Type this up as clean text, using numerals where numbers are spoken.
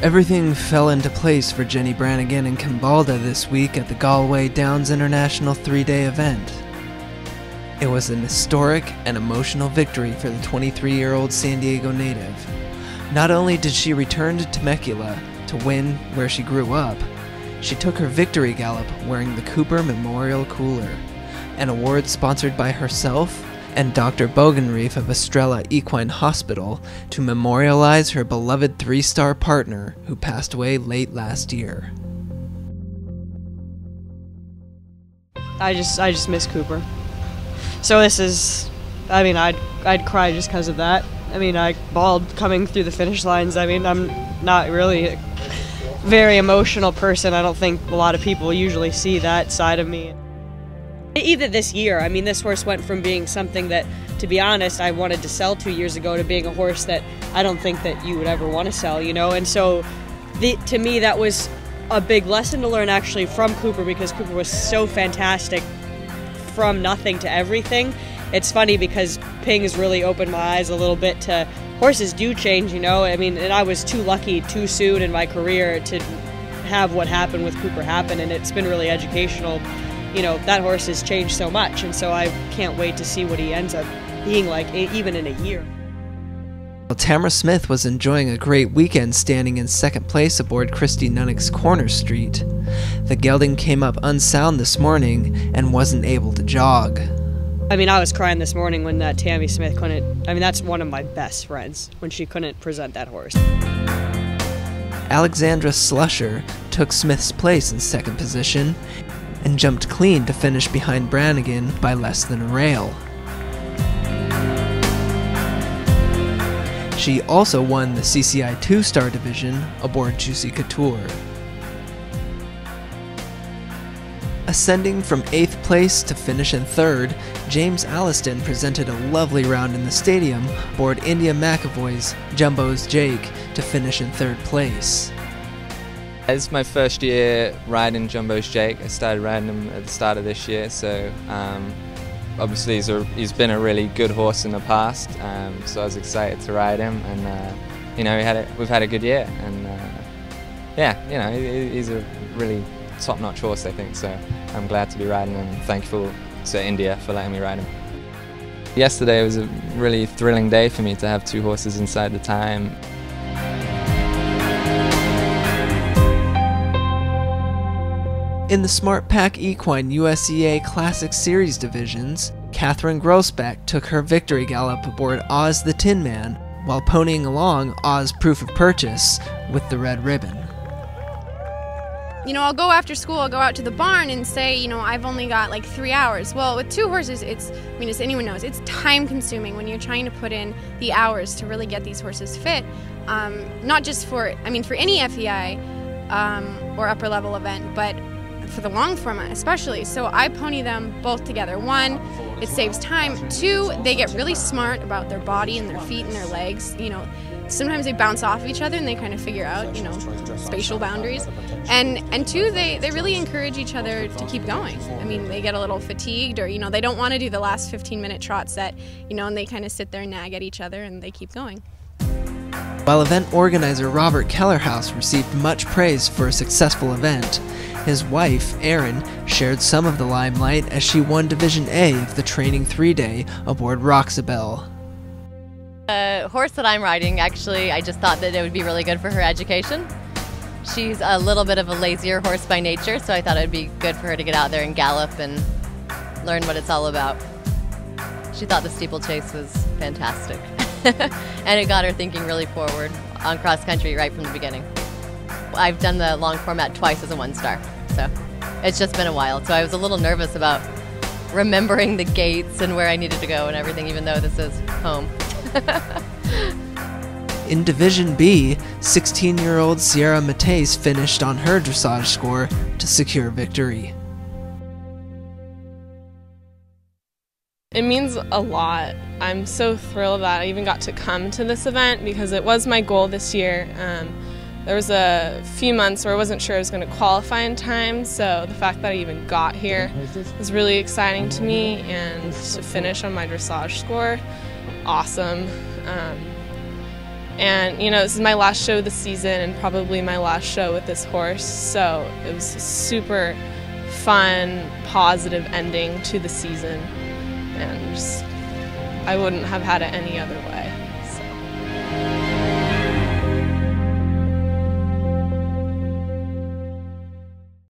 Everything fell into place for Jennie Brannigan and Cambalda this week at the Galway Downs International Three-Day event. It was an historic and emotional victory for the 23-year-old San Diego native. Not only did she return to Temecula to win where she grew up, she took her victory gallop wearing the Cooper Memorial Cooler, an award sponsored by herself and Dr. Bogenreef of Estrella Equine Hospital to memorialize her beloved three-star partner who passed away late last year. I just miss Cooper. So this is, I mean, I'd cry just because of that. I mean, I bawled coming through the finish lines. I mean, I'm not really a very emotional person. I don't think a lot of people usually see that side of me. Even this year, I mean, this horse went from being something that, to be honest, I wanted to sell 2 years ago to being a horse that I don't think that you would ever want to sell, you know? And so, to me, that was a big lesson to learn actually from Cooper, because Cooper was so fantastic from nothing to everything. It's funny because Ping has really opened my eyes a little bit to horses do change, you know? I mean, and I was too lucky too soon in my career to have what happened with Cooper happen, and it's been really educational. You know, that horse has changed so much, and so I can't wait to see what he ends up being like, even in a year. Well, Tamra Smith was enjoying a great weekend standing in second place aboard Kristi Nunnink's Corner Street. The gelding came up unsound this morning and wasn't able to jog. I mean, I was crying this morning when that Tammy Smith couldn't, I mean, that's one of my best friends, when she couldn't present that horse. Alexandra Slusher took Smith's place in second position and jumped clean to finish behind Brannigan by less than a rail. She also won the CCI 2-star division aboard Juicy Couture. Ascending from 8th place to finish in 3rd, James Alliston presented a lovely round in the stadium aboard India McEvoy's Jumbo's Jake to finish in 3rd place. It's my first year riding Jumbo's Jake. I started riding him at the start of this year, so obviously he's been a really good horse in the past, so I was excited to ride him, and you know, we've had a good year, and yeah, you know, he's a really top-notch horse, I think, so I'm glad to be riding him, and thankful to India for letting me ride him. Yesterday was a really thrilling day for me to have 2 horses inside the time. In the SmartPak Equine USEA Classic Series divisions, Katherine Grosebeck took her victory gallop aboard Oz the Tin Man, while ponying along Oz Proof of Purchase with the red ribbon. You know, I'll go after school, I'll go out to the barn and say, you know, I've only got like 3 hours. Well, with 2 horses, I mean, as anyone knows, it's time consuming when you're trying to put in the hours to really get these horses fit. Not just for, I mean, for any FEI or upper level event, but for the long format especially. So I pony them both together. 1, it saves time. 2, they get really smart about their body and their feet and their legs. You know, sometimes they bounce off of each other and they kind of figure out, you know, spatial boundaries. And 2, they really encourage each other to keep going. I mean, they get a little fatigued, or, you know, they don't want to do the last 15-minute trot set, you know, and they kind of sit there and nag at each other and they keep going. While event organizer Robert Kellerhouse received much praise for a successful event, his wife, Erin, shared some of the limelight as she won Division A of the training 3-day aboard Roxabelle. The horse that I'm riding, actually, I just thought that it would be really good for her education. She's a little bit of a lazier horse by nature, so I thought it would be good for her to get out there and gallop and learn what it's all about. She thought the steeplechase was fantastic. And it got her thinking really forward on cross country right from the beginning. I've done the long format twice as a 1-star, so it's just been a while. So I was a little nervous about remembering the gates and where I needed to go and everything, even though this is home. In Division B, 16-year-old Sierra Mateis finished on her dressage score to secure victory. It means a lot. I'm so thrilled that I even got to come to this event, because it was my goal this year. There was a few months where I wasn't sure I was going to qualify in time, so the fact that I even got here was really exciting to me, and to finish on my dressage score, awesome. And, you know, this is my last show of the season and probably my last show with this horse, so it was a super fun, positive ending to the season, and just, I wouldn't have had it any other way.